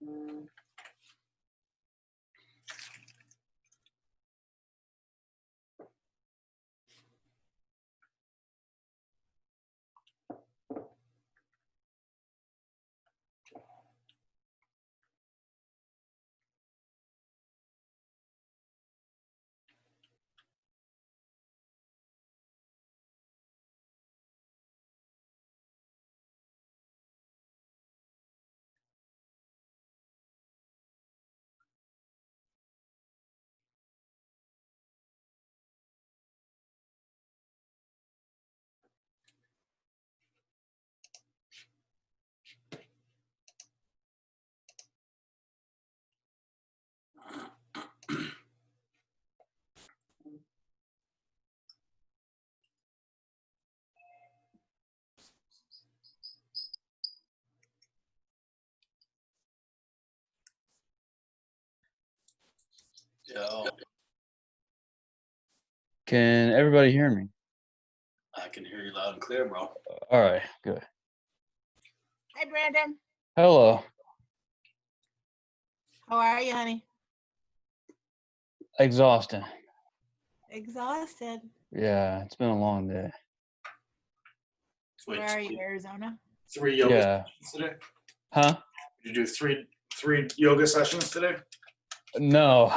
Yo, Can everybody hear me? I can hear you loud and clear, bro. All right, good. Hi, Brandon. Hello. How are you, honey? Exhausting. Exhausted. Yeah, it's been a long day. Where are you, Arizona? 3 yoga Yeah. sessions today? Huh? Did you do three yoga sessions today? No.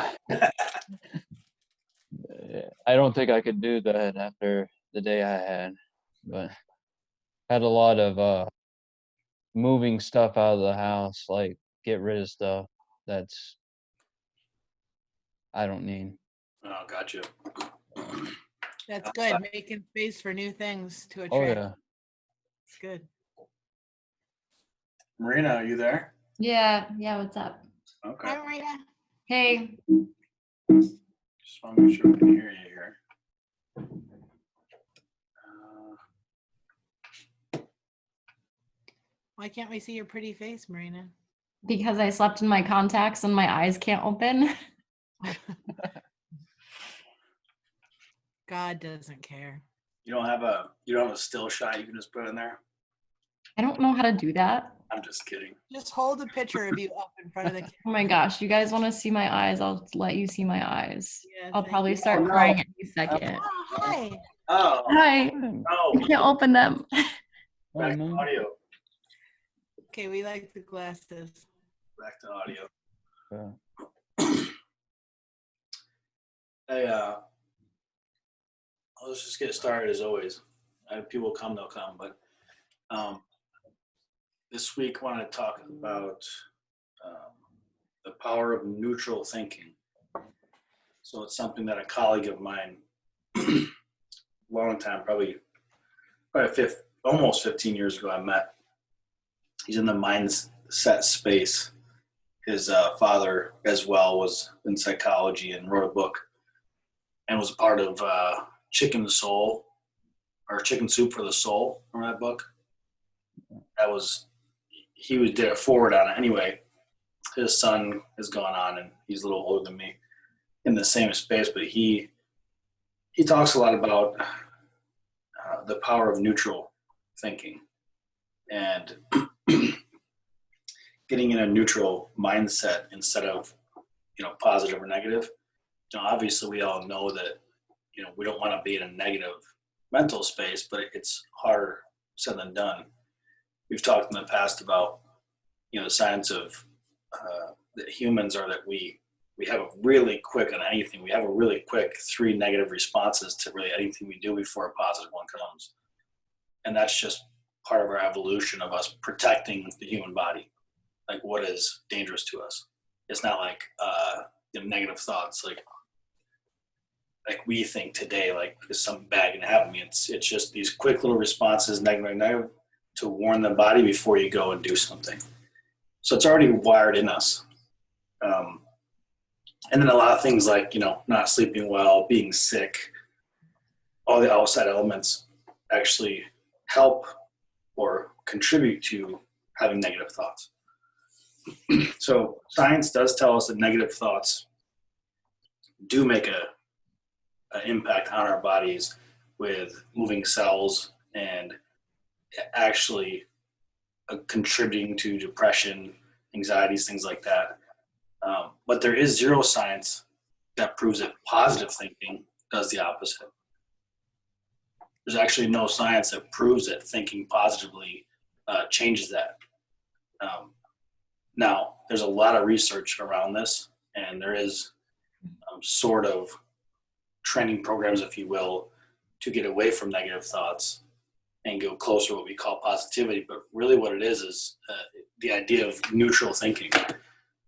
I don't think I could do that after the day I had, but had a lot of moving stuff out of the house, like get rid of stuff that's I don't need. Oh, gotcha. That's good. Making space for new things to attract. Oh yeah. It's good. Marina, are you there? Yeah, what's up? Okay. Hi, Marina. Hey. Just want to make sure we can hear you here. Why can't we see your pretty face, Marina? Because I slept in my contacts and my eyes can't open. God doesn't care. You don't have a still shot you can just put in there? I don't know how to do that. I'm just kidding. Just hold a picture of you up in front of the camera. Oh my gosh, you guys want to see my eyes? I'll let you see my eyes. Yeah, I'll thank probably you. start Oh, no. crying any second. Oh, hi. Oh, Hi. no. I can't open them. Oh, Back to no. audio. Okay, we like the glasses. Back to audio. Yeah. Hey, let's just get started as always. If people come, they'll come. But this week, I want to talk about the power of neutral thinking. So it's something that a colleague of mine, long time, probably almost 15 years ago, I met. He's in the mindset space. His father, as well, was in psychology and wrote a book and was part of Chicken Soul, or Chicken Soup for the Soul. Remember that book? He did a forward on it. Anyway, his son has gone on, and he's a little older than me, in the same space, but he talks a lot about the power of neutral thinking and getting in a neutral mindset instead of positive or negative. Obviously we all know that we don't want to be in a negative mental space, but it's harder said than done. We've talked in the past about the science of that humans are that we have a really quick on anything. We have a really quick 3 negative responses to really anything we do before a positive one comes. And that's just part of our evolution of us protecting the human body. Like what is dangerous to us. It's not like negative thoughts like we think today, like is something bad gonna happen to me. It's just these quick little responses, negative, to warn the body before you go and do something. So it's already wired in us. And then a lot of things like, not sleeping well, being sick, all the outside elements actually help or contribute to having negative thoughts. So science does tell us that negative thoughts do make an impact on our bodies with moving cells and actually contributing to depression, anxieties, things like that. But there is zero science that proves that positive thinking does the opposite. There's actually no science that proves that thinking positively changes that. Now, there's a lot of research around this, and there is sort of training programs, if you will, to get away from negative thoughts and go closer to what we call positivity. But really what it is the idea of neutral thinking.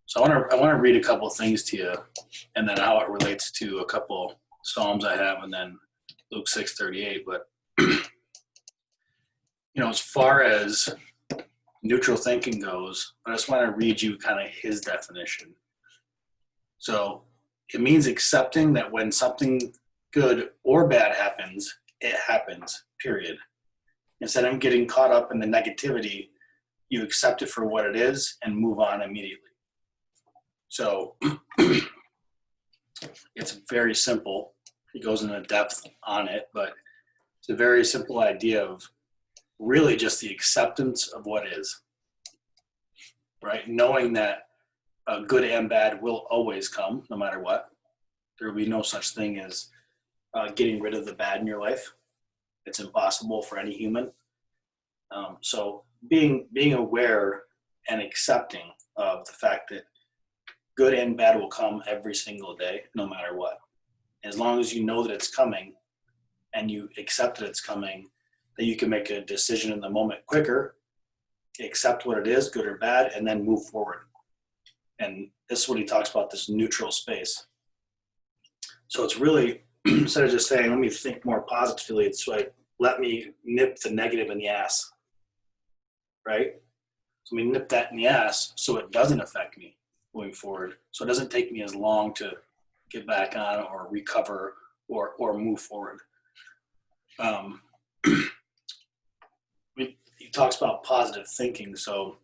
So I want to read a couple of things to you, and then how it relates to a couple Psalms I have, and then Luke 6:38. But as far as neutral thinking goes, I just want to read you kind of his definition. So it means accepting that when something good or bad happens, it happens, period. Instead of getting caught up in the negativity, you accept it for what it is and move on immediately. So it's very simple. He goes into depth on it, but it's a very simple idea of really just the acceptance of what is, right? Knowing that good and bad will always come, no matter what. There will be no such thing as getting rid of the bad in your life. It's impossible for any human. So being aware and accepting of the fact that good and bad will come every single day, no matter what. As long as you know that it's coming and you accept that it's coming, that you can make a decision in the moment quicker, accept what it is, good or bad, and then move forward. And this is what he talks about, this neutral space. So it's really, instead of just saying, let me think more positively, it's like, let me nip the negative in the ass, right? So let me nip that in the ass so it doesn't affect me moving forward. So it doesn't take me as long to get back on or recover or move forward. He talks about positive thinking. So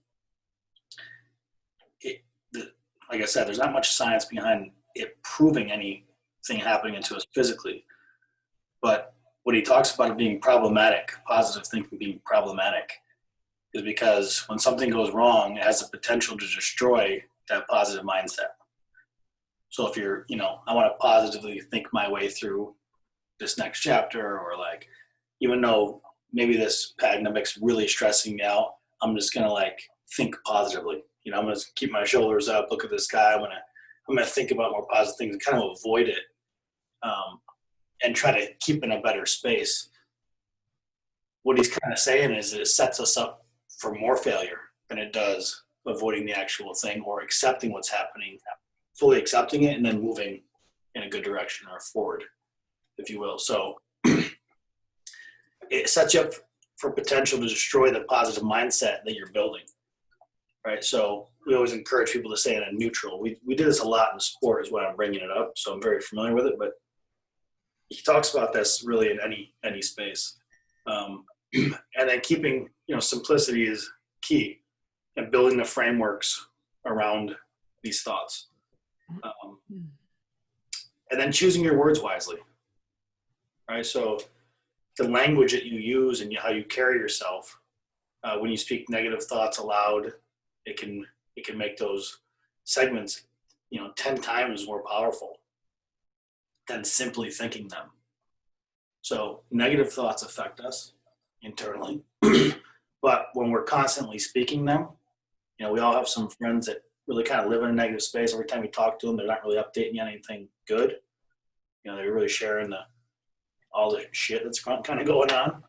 like I said, there's not much science behind it proving anything happening to us physically. But when he talks about it being problematic, positive thinking being problematic, is because when something goes wrong, it has the potential to destroy that positive mindset. So if you're, I want to positively think my way through this next chapter, or like, even though maybe this pandemic's really stressing me out, I'm just going to think positively. I'm going to keep my shoulders up, look at the sky. I'm going to think about more positive things and kind of avoid it, and try to keep in a better space. What he's kind of saying is that it sets us up for more failure than it does avoiding the actual thing or accepting what's happening, fully accepting it, and then moving in a good direction or forward, if you will. So it sets you up for potential to destroy the positive mindset that you're building, right? So we always encourage people to stay in a neutral. We do this a lot in sport is why I'm bringing it up, so I'm very familiar with it, but he talks about this really in any space. And then keeping, simplicity is key, and building the frameworks around these thoughts. And then choosing your words wisely, right? So the language that you use and how you carry yourself, when you speak negative thoughts aloud, it can make those segments, 10 times more powerful than simply thinking them. So negative thoughts affect us internally, but when we're constantly speaking them, we all have some friends that really kind of live in a negative space. Every time you talk to them, they're not really updating you on anything good. They're really sharing all the shit that's kind of going on.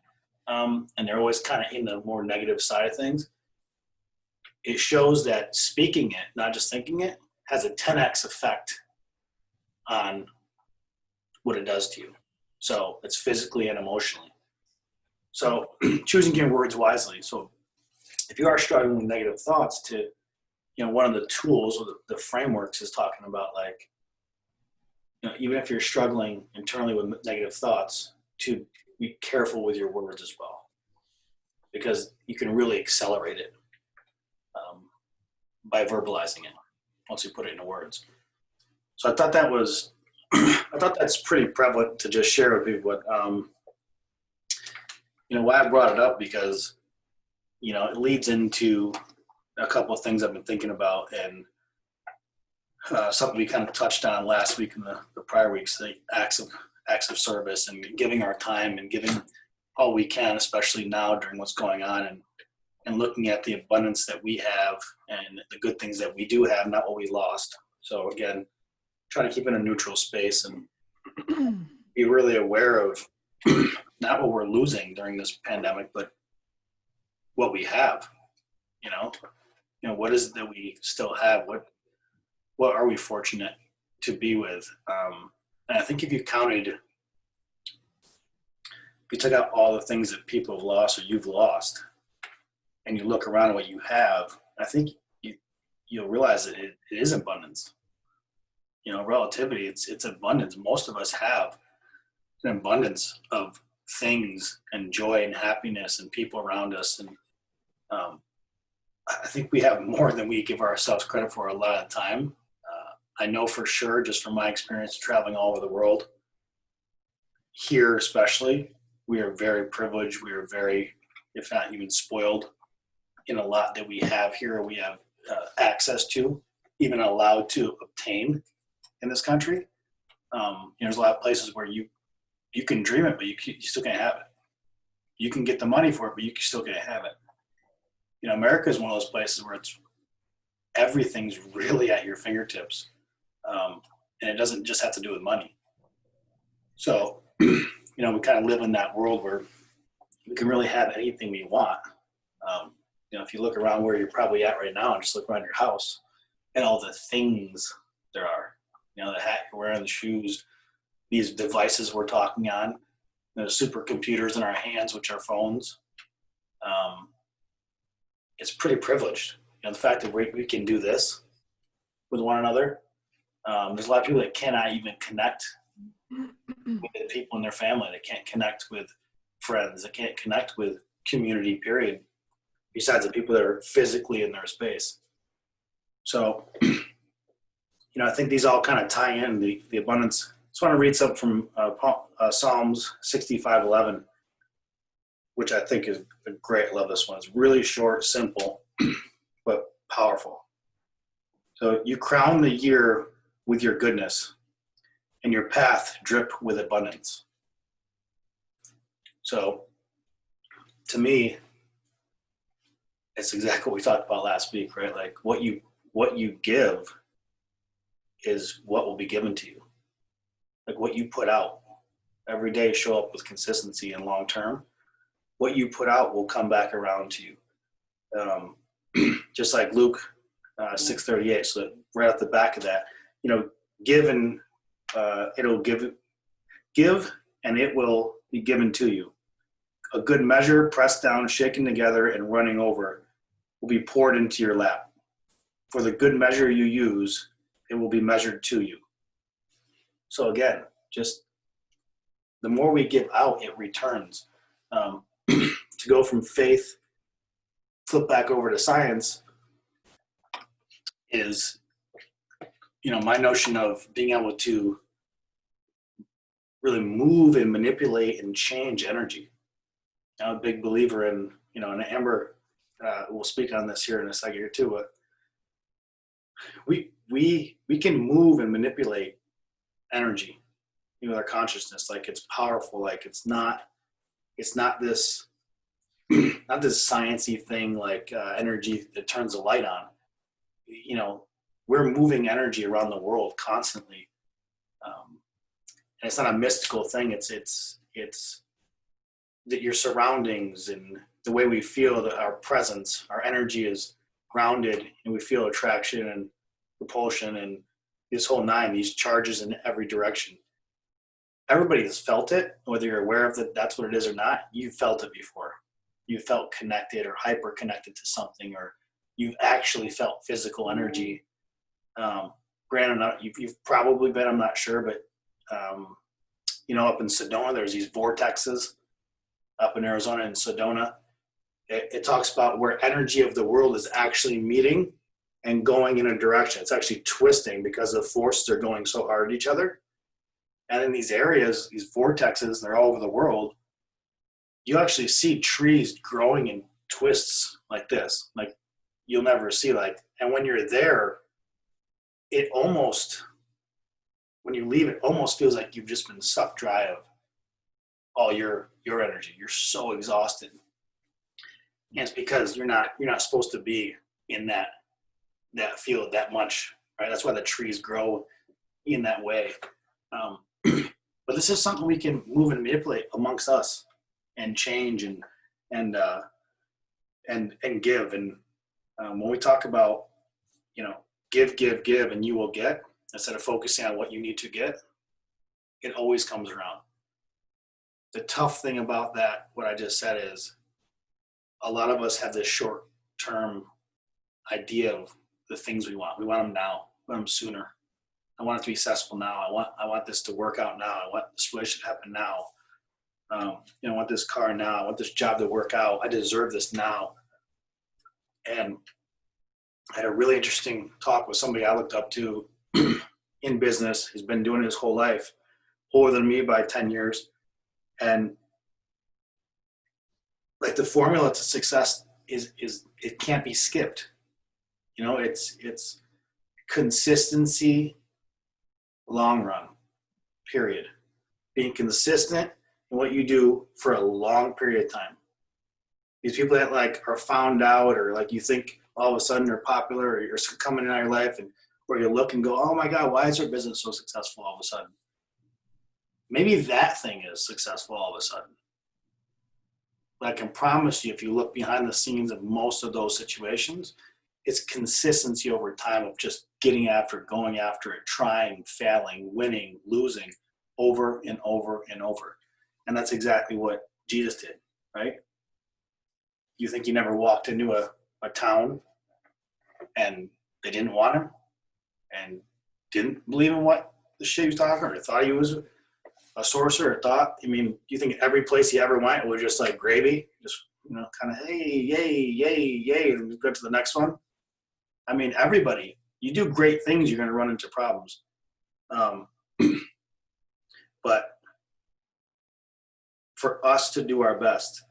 And they're always kind of in the more negative side of things. It shows that speaking it, not just thinking it, has a 10x effect on what it does to you. So it's physically and emotionally. So choosing your words wisely. So if you are struggling with negative thoughts, one of the tools or the frameworks is talking about even if you're struggling internally with negative thoughts, to be careful with your words as well, because you can really accelerate it by verbalizing it once you put it into words. So I thought that's pretty prevalent to just share with people. But why I brought it up, because it leads into a couple of things I've been thinking about, and something we kind of touched on last week and the prior weeks, the acts of service and giving our time and giving all we can, especially now during what's going on, and looking at the abundance that we have and the good things that we do have, not what we lost. So again, trying to keep in a neutral space and be really aware of not what we're losing during this pandemic, but what we have. You know, what is it that we still have? What are we fortunate to be with? And I think if you took out all the things that people have lost or you've lost, and you look around at what you have, I think you'll realize that it is abundance. You know, relativity, it's abundance. Most of us have an abundance of things and joy and happiness and people around us. And I think we have more than we give ourselves credit for a lot of the time. I know for sure, just from my experience traveling all over the world, here especially, we are very privileged. We are very, if not even spoiled, in a lot that we have here. We have access to, even allowed to obtain in this country. There's a lot of places where you can dream it, but you still can't have it. You can get the money for it, but you still can't have it. You know, America is one of those places where everything's really at your fingertips. And it doesn't just have to do with money. So, you know, we kind of live in that world where we can really have anything we want. You know, if you look around where you're probably at right now and just look around your house and all the things there are, you know, the hat you're wearing, the shoes, these devices we're talking on, the supercomputers in our hands, which are phones. It's pretty privileged. You know, the fact that we can do this with one another. There's a lot of people that cannot even connect with people in their family. They can't connect with friends. They can't connect with community, period, besides the people that are physically in their space. So, you know, I think these all kind of tie in the abundance. Just want to read something from Psalms 65:11, which I think is great. I love this one. It's really short, simple, but powerful. So you crown the year with your goodness, and your path drip with abundance. So to me, it's exactly what we talked about last week, right? Like what you give is what will be given to you. Like what you put out every day, show up with consistency and long term. What you put out will come back around to you. Just like Luke 6:38. So right off the back of that, you know, give and it'll give and it will be given to you. A good measure, pressed down, shaken together, and running over will be poured into your lap. For the good measure you use, it will be measured to you. So again, just the more we give out, it returns. To go from faith, flip back over to science, is, you know, my notion of being able to really move and manipulate and change energy. I'm a big believer in, you know, and Amber will speak on this here in a second here too, but we can move and manipulate energy, you know, with our consciousness. Like it's powerful. Like it's not this not this sciencey thing like energy that turns a light on. You know, we're moving energy around the world constantly, and it's not a mystical thing. It's that your surroundings and the way we feel, that our presence, our energy is grounded, and we feel attraction and repulsion and this whole nine, these charges in every direction. Everybody has felt it, whether you're aware of that that's what it is or not. You've felt it before. You felt connected or hyper connected to something, or you've actually felt physical energy. Granted, you've probably been, I'm not sure, but you know, up in Sedona, there's these vortexes up in Arizona and Sedona. It talks about where energy of the world is actually meeting and going in a direction. It's actually twisting because the forces are going so hard at each other. And in these areas, these vortexes, they're all over the world, you actually see trees growing in twists like this. Like you'll never see. Like, and when you're there, it almost, when you leave, it almost feels like you've just been sucked dry of all your energy. You're so exhausted. And it's because you're not supposed to be in that field that much, right? That's why the trees grow in that way. But this is something we can move and manipulate amongst us and change and give. And when we talk about, give, and you will get, instead of focusing on what you need to get, it always comes around. The tough thing about that, what I just said, is a lot of us have this short-term idea of the things we want. We want them now. We want them sooner. I want it to be successful now. I want this to work out now. I want this relationship to happen now. I want this car now. I want this job to work out. I deserve this now. And I had a really interesting talk with somebody I looked up to in business. He's been doing it his whole life, older than me by 10 years. And like, the formula to success is it can't be skipped. It's consistency, long run, period. Being consistent in what you do for a long period of time. These people that like are found out, or like you think all of a sudden they're popular, or you're coming into your life and where you look and go, oh my God, why is their business so successful all of a sudden? Maybe that thing is successful all of a sudden. But I can promise you, if you look behind the scenes of most of those situations, it's consistency over time of just getting after it, going after it, trying, failing, winning, losing, over and over and over. And that's exactly what Jesus did, right? You think he never walked into a town and they didn't want him and didn't believe in what the shit he was talking, or thought he was a sorcerer, or you think every place he ever went was just like gravy, just, kind of, hey, yay, and go to the next one. Everybody, you do great things, you're going to run into problems. But for us to do our best,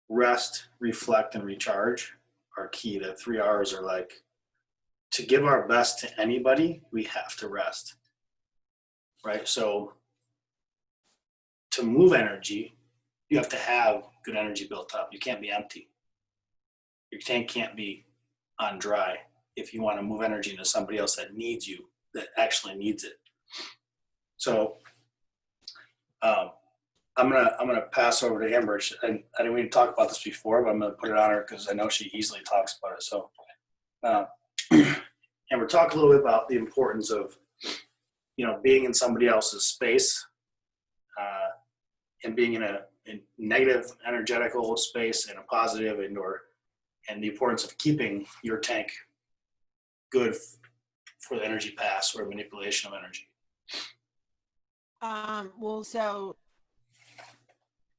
rest, reflect, and recharge are key. The 3 R's are like, to give our best to anybody, we have to rest, right? So to move energy, you have to have good energy built up. You can't be empty. Your tank can't be on dry if you want to move energy into somebody else that needs you, that actually needs it. So I'm gonna pass over to Amber. I didn't mean to talk about this before, but I'm gonna put it on her because I know she easily talks about it. So Amber, talk a little bit about the importance of being in somebody else's space and being in a negative energetical space and a positive and the importance of keeping your tank good for the energy pass or manipulation of energy. So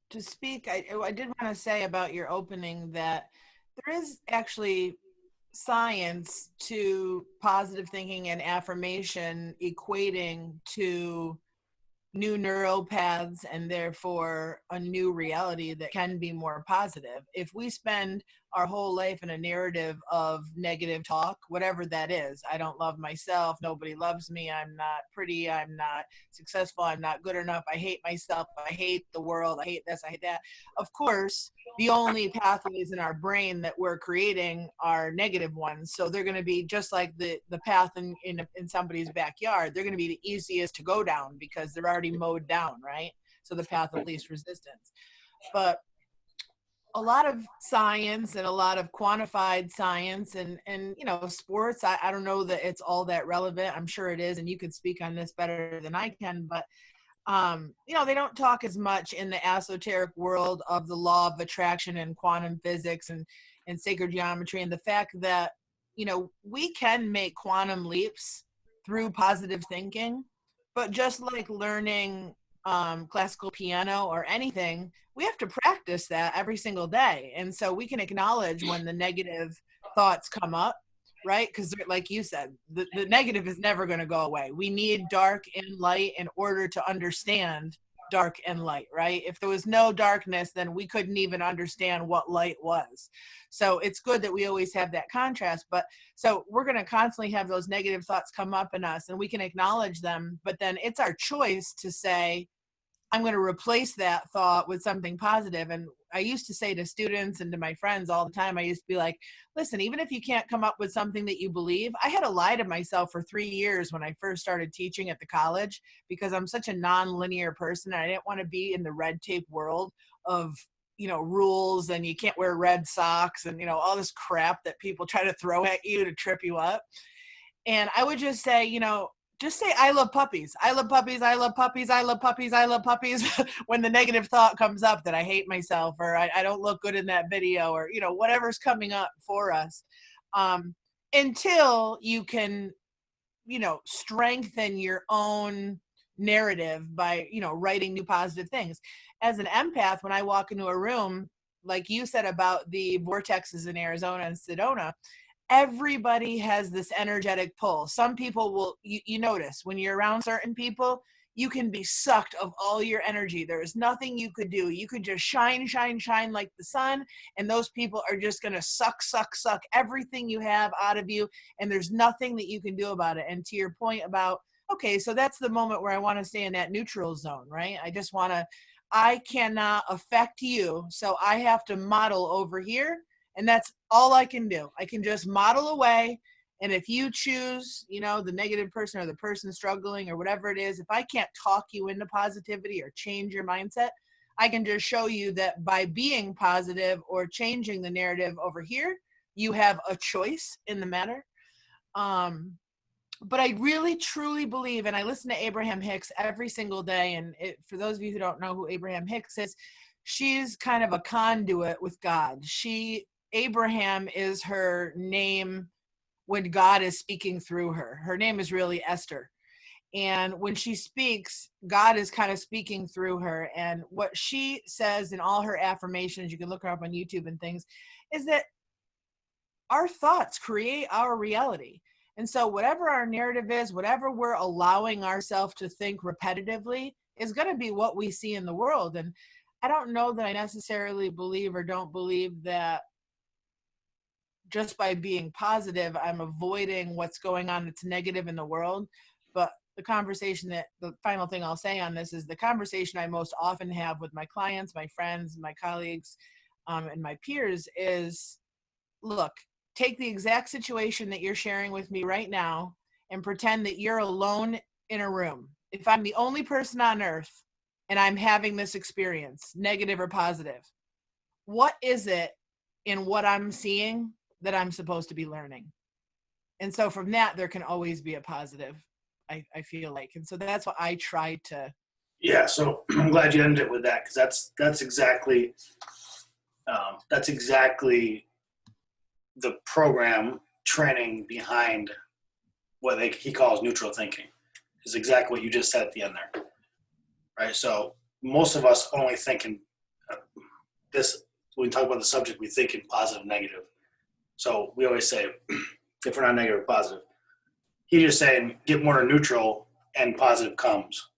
to speak, I did want to say about your opening that there is actually science to positive thinking and affirmation equating to new neural paths and therefore a new reality that can be more positive. If we spend our whole life in a narrative of negative talk, whatever that is, I don't love myself, nobody loves me, I'm not pretty, I'm not successful, I'm not good enough, I hate myself, I hate the world, I hate this, I hate that. Of course, the only pathways in our brain that we're creating are negative ones. So they're going to be just like the path in somebody's backyard. They're going to be the easiest to go down because they're already mowed down, right? So the path of least resistance. But a lot of science and a lot of quantified science and sports, I don't know that it's all that relevant. I'm sure it is, and you could speak on this better than I can, but they don't talk as much in the esoteric world of the law of attraction and quantum physics and sacred geometry, and the fact that, we can make quantum leaps through positive thinking, but just like learning classical piano or anything, we have to practice that every single day. And so we can acknowledge when the negative thoughts come up, right? Because like you said, the negative is never going to go away. We need dark and light in order to understand dark and light, right? If there was no darkness, then we couldn't even understand what light was. So it's good that we always have that contrast. But so we're going to constantly have those negative thoughts come up in us, and we can acknowledge them, but then it's our choice to say, I'm going to replace that thought with something positive. And I used to say to students and to my friends all the time, I used to be like, listen, even if you can't come up with something that you believe, I had to lie to myself for 3 years when I first started teaching at the college, because I'm such a non-linear person. And I didn't want to be in the red tape world of, rules, and you can't wear red socks and, all this crap that people try to throw at you to trip you up. And I would just say, just say, I love puppies. I love puppies. I love puppies. I love puppies. I love puppies. When the negative thought comes up that I hate myself, or I don't look good in that video, or, whatever's coming up for us, until you can, strengthen your own narrative by, writing new positive things. As an empath, when I walk into a room, like you said about the vortexes in Arizona and Sedona, everybody has this energetic pull. Some people will, you notice when you're around certain people, you can be sucked of all your energy. There is nothing you could do. You could just shine like the sun, and those people are just going to suck everything you have out of you, and there's nothing that you can do about it. And to your point about, okay, so that's the moment where I want to stay in that neutral zone, right? I cannot affect you, so I have to model over here. And that's all I can do. I can just model away. And if you choose, the negative person or the person struggling or whatever it is, if I can't talk you into positivity or change your mindset, I can just show you that by being positive or changing the narrative over here, you have a choice in the matter. But I really, truly believe, and I listen to Abraham Hicks every single day. And for those of you who don't know who Abraham Hicks is, she's kind of a conduit with God. Abraham is her name when God is speaking through her. Her name is really Esther. And when she speaks, God is kind of speaking through her. And what she says in all her affirmations, you can look her up on YouTube and things, is that our thoughts create our reality. And so whatever our narrative is, whatever we're allowing ourselves to think repetitively, is going to be what we see in the world. And I don't know that I necessarily believe or don't believe that just by being positive, I'm avoiding what's going on that's negative in the world. But the final thing I'll say on this is the conversation I most often have with my clients, my friends, my colleagues, and my peers is, look, take the exact situation that you're sharing with me right now and pretend that you're alone in a room. If I'm the only person on earth and I'm having this experience, negative or positive, what is it in what I'm seeing that I'm supposed to be learning? And so from that, there can always be a positive, I feel like. And so that's what I try to. Yeah, so I'm glad you ended it with that, because that's exactly the program training behind what he calls neutral thinking. Is exactly what you just said at the end there, right? So most of us only think in this. When we talk about the subject, we think in positive, negative. So we always say, if we're not negative or positive, he's just saying get more to neutral and positive comes.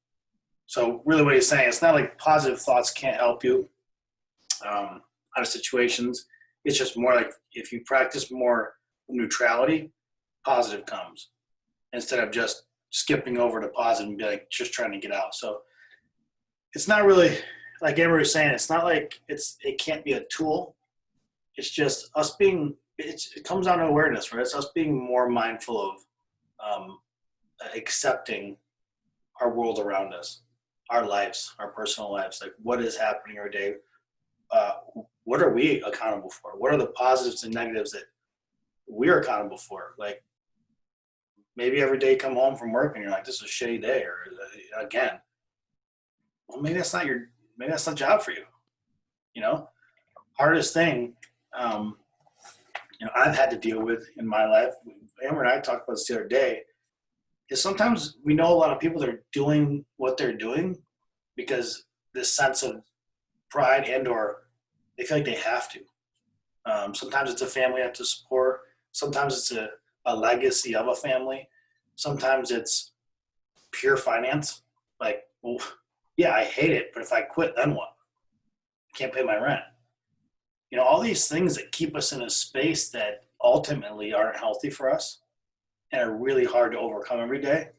So really what he's saying, it's not like positive thoughts can't help you out of situations. It's just more like if you practice more neutrality, positive comes, instead of just skipping over to positive and be like just trying to get out. So it's not really, like Amber was saying, it's not like it can't be a tool. It's just us being, it comes down to awareness, right? It's us being more mindful of accepting our world around us, our lives, our personal lives, like what is happening every day. What are we accountable for? What are the positives and negatives that we're accountable for? Like maybe every day you come home from work and you're like, this is a shitty day, or again, well, maybe that's not the job for you. Hardest thing, I've had to deal with in my life, Amber and I talked about this the other day, is sometimes we know a lot of people that are doing what they're doing because this sense of pride and or they feel like they have to. Sometimes it's a family you have to support. Sometimes it's a legacy of a family. Sometimes it's pure finance. Like, well, Yeah, I hate it, but if I quit, then what? I can't pay my rent. You know, all these things that keep us in a space that ultimately aren't healthy for us and are really hard to overcome every day.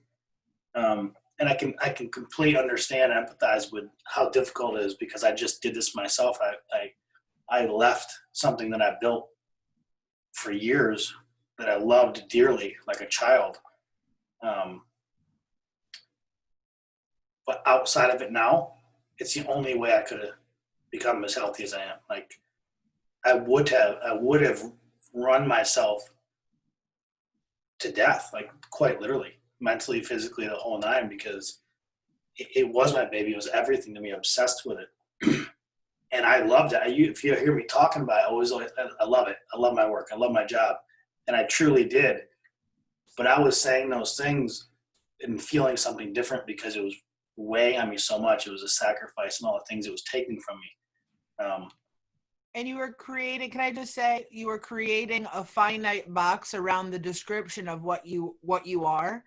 And I can completely understand and empathize with how difficult it is, because I just did this myself. I left something that I built for years that I loved dearly, like a child. But outside of it now, it's the only way I could have become as healthy as I am. Like I would have run myself to death, like quite literally, mentally, physically, the whole nine, because it was my baby. It was everything to me, obsessed with it. And I loved it. If you hear me talking about it, I love it. I love my work. I love my job. And I truly did. But I was saying those things and feeling something different because it was weighing on me so much. It was a sacrifice and all the things it was taking from me. And you were creating, can I just say, you were creating a finite box around the description of what you are.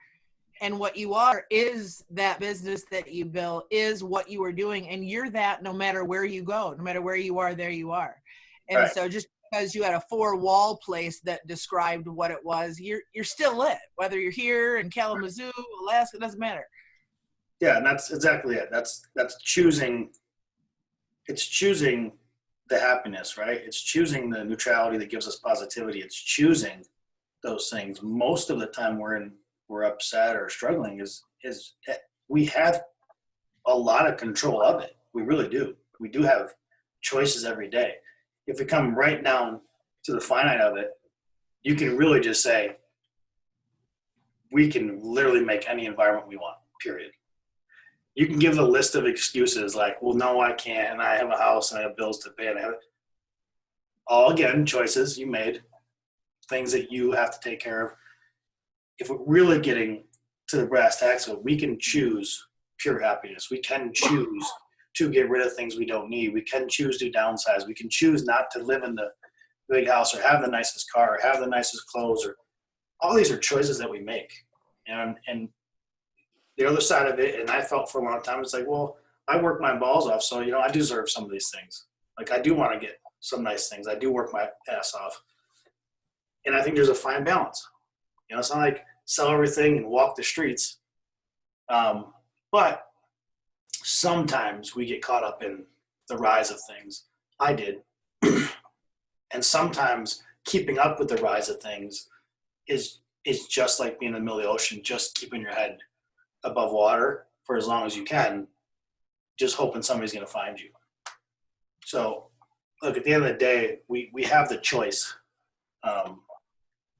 And what you are is that business that you built, is what you are doing. And you're that no matter where you go, no matter where you are, there you are. And Right. so just because you had a 4-wall place that described what it was, you're still it. Whether you're here in Kalamazoo, Alaska, it doesn't matter. Yeah, and that's exactly it. That's choosing. It's choosing the happiness, right? It's choosing the neutrality that gives us positivity. It's choosing those things. Most of the time we're upset or struggling is we have a lot of control of it. We really do. We do have choices every day. If we come right down to the finite of it, you can really just say, we can literally make any environment we want, period. You can give a list of excuses like, well, no, I can't, and I have a house and I have bills to pay, and I have all, again, choices you made, things that you have to take care of. If we're really getting to the brass tacks of it, we can choose pure happiness. We can choose to get rid of things we don't need. We can choose to downsize. We can choose not to live in the big house or have the nicest car or have the nicest clothes, or all these are choices that we make. And the other side of it, and I felt for a long time, it's like, well, I work my balls off, so, I deserve some of these things. Like, I do want to get some nice things. I do work my ass off. And I think there's a fine balance. It's not like sell everything and walk the streets. But sometimes we get caught up in the rise of things. I did. And sometimes keeping up with the rise of things is just like being in the middle of the ocean, just keeping your head above water for as long as you can, just hoping somebody's going to find you. So, look, at the end of the day, we have the choice. And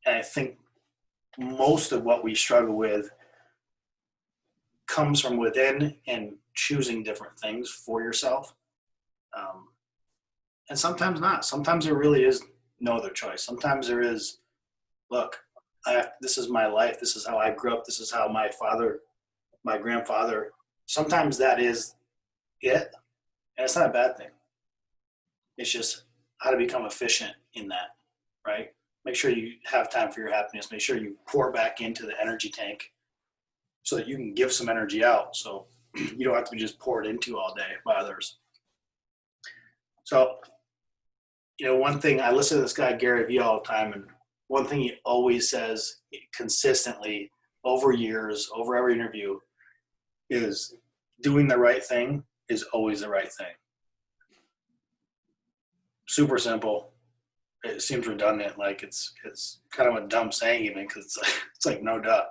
I think most of what we struggle with comes from within and choosing different things for yourself. And sometimes not. Sometimes there really is no other choice. Sometimes there is, look, this is my life. This is how I grew up. This is how my grandfather, sometimes that is it. And it's not a bad thing. It's just how to become efficient in that, right? Make sure you have time for your happiness. Make sure you pour back into the energy tank so that you can give some energy out. So you don't have to be just poured into all day by others. So, one thing, I listen to this guy, Gary Vee, all the time, and one thing he always says consistently over years, over every interview, is doing the right thing is always the right thing. Super simple. It seems redundant, like it's kind of a dumb saying even, because it's like no duh.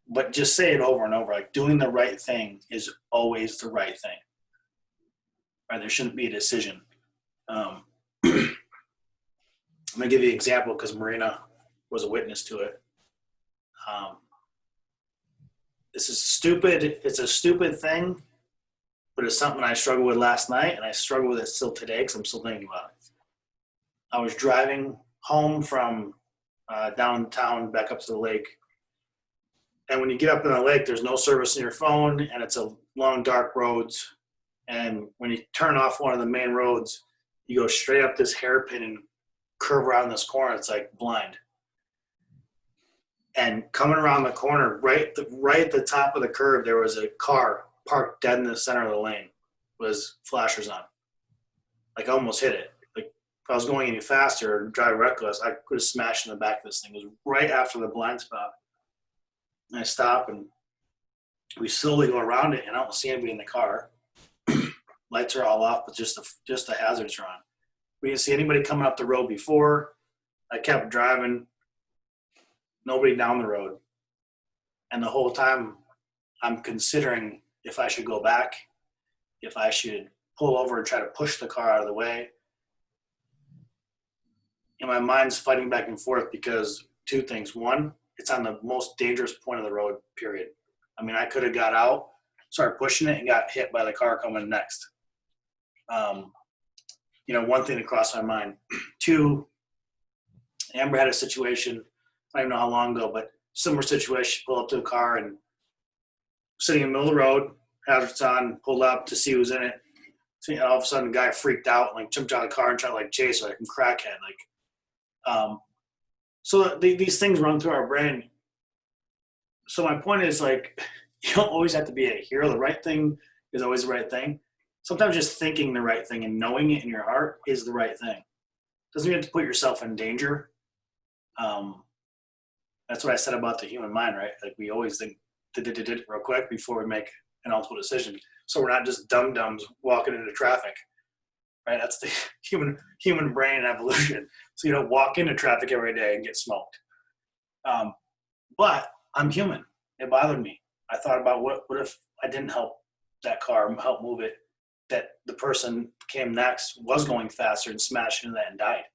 But just say it over and over, like doing the right thing is always the right thing. Right? There shouldn't be a decision. I'm going to give you an example because Marina was a witness to it. This is stupid. It's a stupid thing, but it's something I struggled with last night, and I struggle with it still today because I'm still thinking about it. I was driving home from downtown back up to the lake. And when you get up in the lake, there's no service in your phone, and it's a long, dark roads. And when you turn off one of the main roads, you go straight up this hairpin and curve around this corner. It's like blind. And coming around the corner, right at the top of the curve, there was a car parked dead in the center of the lane was flashers on. Like I almost hit it. Like if I was going any faster or drive reckless, I could have smashed in the back of this thing. It was right after the blind spot. And I stop and we slowly go around it, and I don't see anybody in the car. Lights are all off, but just the hazards are on. We didn't see anybody coming up the road before. I kept driving. Nobody down the road. And the whole time I'm considering if I should go back, if I should pull over and try to push the car out of the way. And my mind's fighting back and forth because two things. One, it's on the most dangerous point of the road, period. I mean, I could have got out, started pushing it, and got hit by the car coming next. One thing that crossed my mind. Two, Amber had a situation, I don't even know how long ago, but similar situation, pulled up to a car and sitting in the middle of the road, hazards on, pulled up to see who's in it. So, all of a sudden, the guy freaked out, like jumped out of the car and tried to like chase her, like a crackhead. So these things run through our brain. So my point is, like, you don't always have to be a hero. The right thing is always the right thing. Sometimes just thinking the right thing and knowing it in your heart is the right thing. Doesn't mean you have to put yourself in danger. That's what I said about the human mind, right? Like we always think real quick before we make an ultimate decision. So we're not just dum-dums walking into traffic, right? That's the human brain and evolution. So you don't walk into traffic every day and get smoked. But I'm human. It bothered me. I thought about what if I didn't help that car, help move it, that the person came next was going faster and smashed into that and died.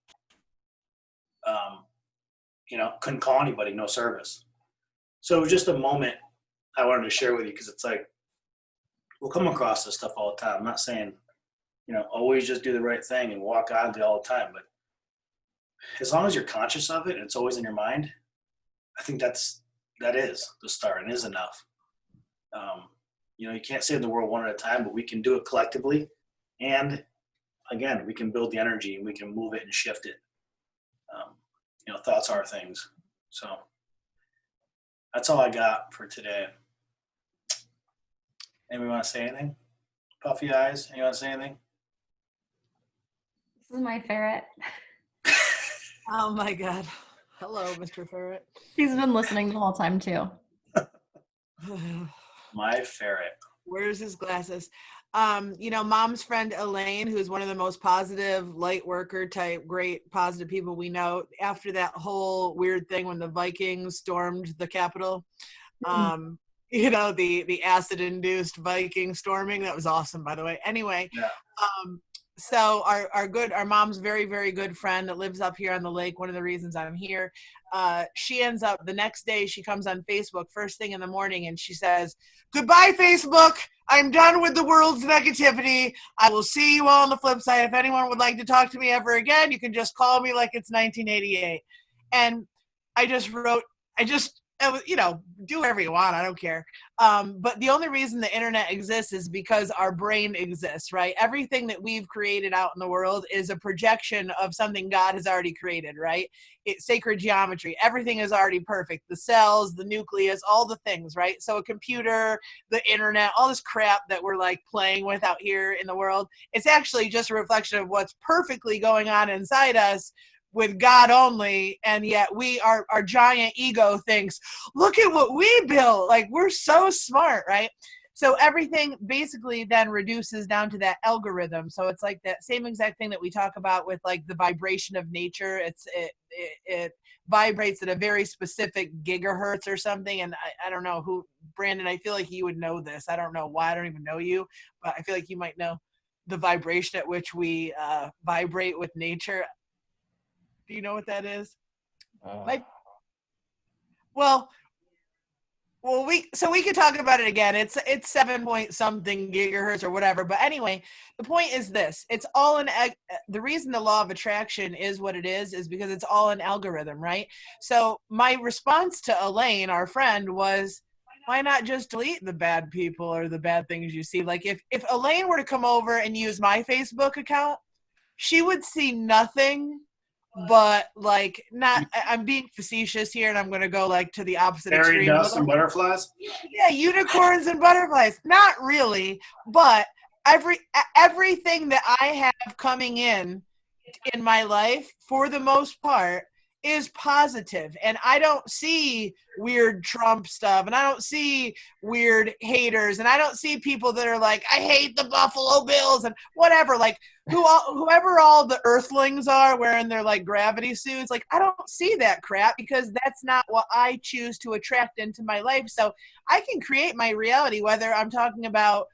Couldn't call anybody, no service. So it was just a moment I wanted to share with you because it's like, we'll come across this stuff all the time. I'm not saying, always just do the right thing and walk out all the time. But as long as you're conscious of it and it's always in your mind, I think that is the start and is enough. You can't save the world one at a time, but we can do it collectively. And again, we can build the energy and we can move it and shift it. Thoughts are things. So that's all I got for today. Anybody want to say anything? Puffy eyes. Anyone want to say anything? This is my ferret. Oh my God. Hello, Mr. Ferret. He's been listening the whole time too. My ferret. Where's his glasses? Mom's friend Elaine, who's one of the most positive, light worker type, great positive people we know, after that whole weird thing when the Vikings stormed the Capitol, the acid-induced Viking storming, that was awesome, by the way. Anyway, yeah. So our mom's very, very good friend that lives up here on the lake, one of the reasons I'm here, she ends up, the next day she comes on Facebook first thing in the morning and she says, "Goodbye, Facebook. I'm done with the world's negativity. I will see you all on the flip side. If anyone would like to talk to me ever again, you can just call me like it's 1988. And I just wrote, do whatever you want. I don't care. But the only reason the internet exists is because our brain exists, right? Everything that we've created out in the world is a projection of something God has already created, right? It's sacred geometry. Everything is already perfect. The cells, the nucleus, all the things, right? So a computer, the internet, all this crap that we're like playing with out here in the world, it's actually just a reflection of what's perfectly going on inside us with God only, and yet our giant ego thinks, look at what we built, like we're so smart, right? So everything basically then reduces down to that algorithm. So it's like that same exact thing that we talk about with like the vibration of nature. It vibrates at a very specific gigahertz or something, and I don't know who, Brandon, I feel like you would know this. I don't know why, I don't even know you, but I feel like you might know the vibration at which we vibrate with nature. Do you know what that is? We could talk about it again. It's 7 point something gigahertz or whatever. But anyway, the point is this: it's all the reason the law of attraction is what it is because it's all an algorithm, right? So my response to Elaine, our friend, was, why not just delete the bad people or the bad things you see? Like if Elaine were to come over and use my Facebook account, she would see nothing but like not. I'm being facetious here, and I'm going to go like to the opposite Fairy extreme. dust and butterflies. Yeah, unicorns and butterflies. Not really, but everything that I have coming in my life, for the most part, is positive. And I don't see weird Trump stuff, and I don't see weird haters, and I don't see people that are like, I hate the Buffalo Bills and whatever. Like whoever all the earthlings are wearing their like gravity suits, like I don't see that crap because that's not what I choose to attract into my life. So I can create my reality, whether I'm talking about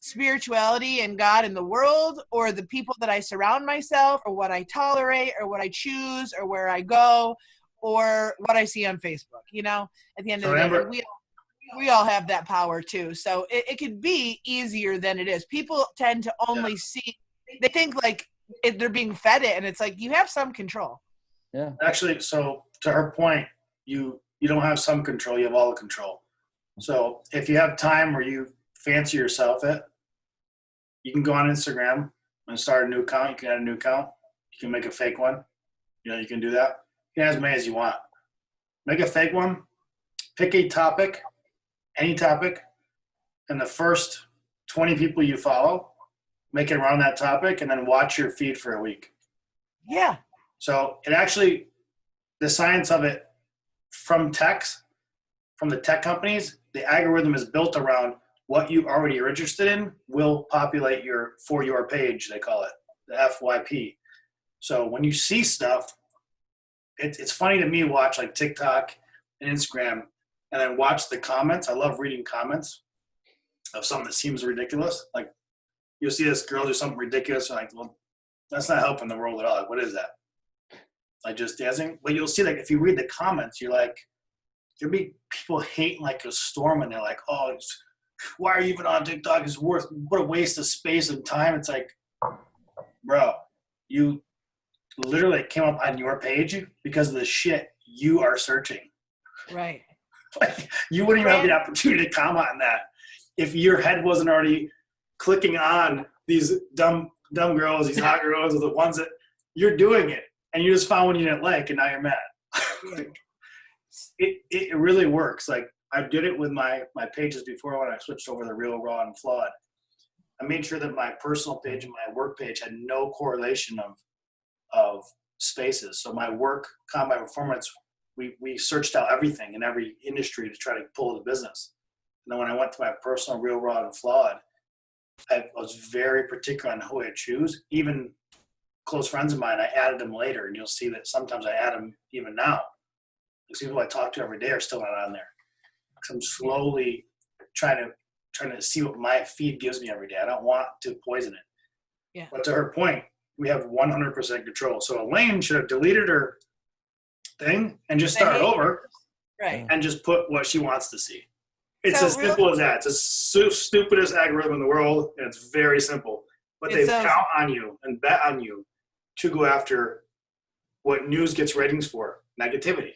spirituality and God in the world, or the people that I surround myself, or what I tolerate, or what I choose, or where I go, or what I see on Facebook. You know, at the end of the day, Amber, we all have that power too. So it could be easier than it is. People tend to only see, they think like they're being fed it, and it's like you have some control. Yeah. actually, so to her point, you don't have some control, you have all the control. So if you have time where you fancy yourself it, you can go on Instagram and start a new account. You can add a new account. You can make a fake one. You know, you can do that. You can have as many as you want. Make a fake one. Pick a topic, any topic, and the first 20 people you follow, make it around that topic, and then watch your feed for a week. Yeah. So it actually, the science of it from the tech companies, the algorithm is built around what you already are interested in will populate your For Your page, they call it, the FYP. So when you see stuff, it's funny to me watch like TikTok and Instagram and then watch the comments. I love reading comments of something that seems ridiculous. Like you'll see this girl do something ridiculous and like, well, that's not helping the world at all. Like, what is that? Like just dancing? But you'll see like if you read the comments, you're like, there'll be people hating like a storm and they're like, oh, why are you even on TikTok? It's what a waste of space and time. It's like, bro, you literally came up on your page because of the shit you are searching. Right. Like, you wouldn't even have the opportunity to comment on that if your head wasn't already clicking on these dumb girls, these hot girls, or the ones that you're doing it, and you just found one you didn't like, and now you're mad. Like, it really works. Like I did it with my pages before when I switched over to Real, Raw, and Flawed. I made sure that my personal page and my work page had no correlation of spaces. So my work, combat performance, we searched out everything in every industry to try to pull the business. And then when I went to my personal Real, Raw, and Flawed, I was very particular on who I choose. Even close friends of mine, I added them later, and you'll see that sometimes I add them even now. Because people I talk to every day are still not on there. Because I'm slowly trying to see what my feed gives me every day. I don't want to poison it. Yeah. But to her point, we have 100% control. So Elaine should have deleted her thing and just start over, right, and just put what she wants to see. It's so as simple as that. It's the stupidest algorithm in the world, and it's very simple. But they count on you and bet on you to go after what news gets ratings for, negativity.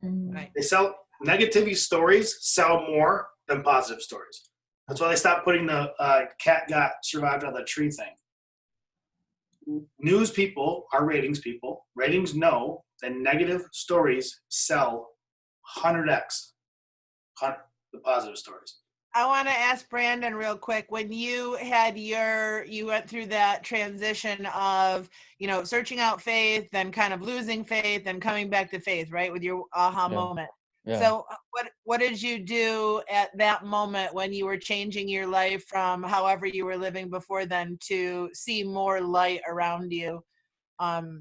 Right. They sell negativity stories sell more than positive stories. That's why they stopped putting the cat got survived on the tree thing. News people are ratings people. Ratings know that negative stories sell 100x the positive stories. I want to ask Brandon real quick, when you went through that transition of, searching out faith, then kind of losing faith and coming back to faith, right? With your aha moment. Yeah. So what did you do at that moment when you were changing your life from however you were living before then to see more light around you?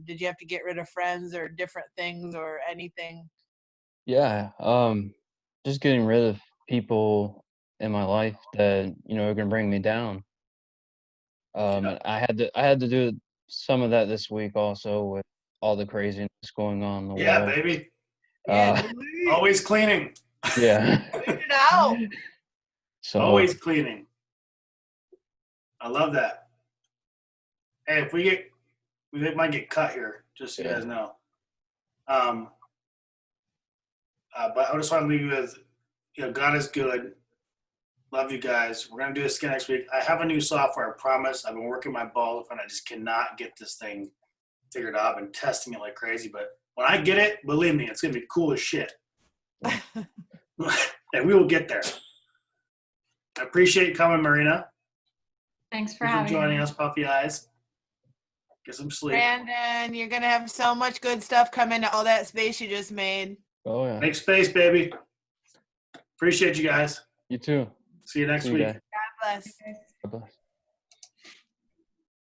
Did you have to get rid of friends or different things or anything? Yeah. Just getting rid of people in my life that, are gonna bring me down. And I had to do some of that this week also with all the craziness going on in the Yeah, world. baby. Always cleaning. Yeah. Clean it out. So Always cleaning. I love that. Hey, if we might get cut here, just so you guys know. But I just want to leave you with, God is good. Love you guys. We're going to do this again next week. I have a new software, I promise. I've been working my balls off and I just cannot get this thing figured out. I've been testing it like crazy, but when I get it, believe me, it's gonna be cool as shit. And we will get there. I appreciate you coming, Marina. Thanks for Thanks for having joining me. us, Puffy Eyes. Get some sleep. Brandon, you're gonna have so much good stuff come into all that space you just made. Oh yeah. Make space, baby. Appreciate you guys. You too. See you next See you week. guys. God bless.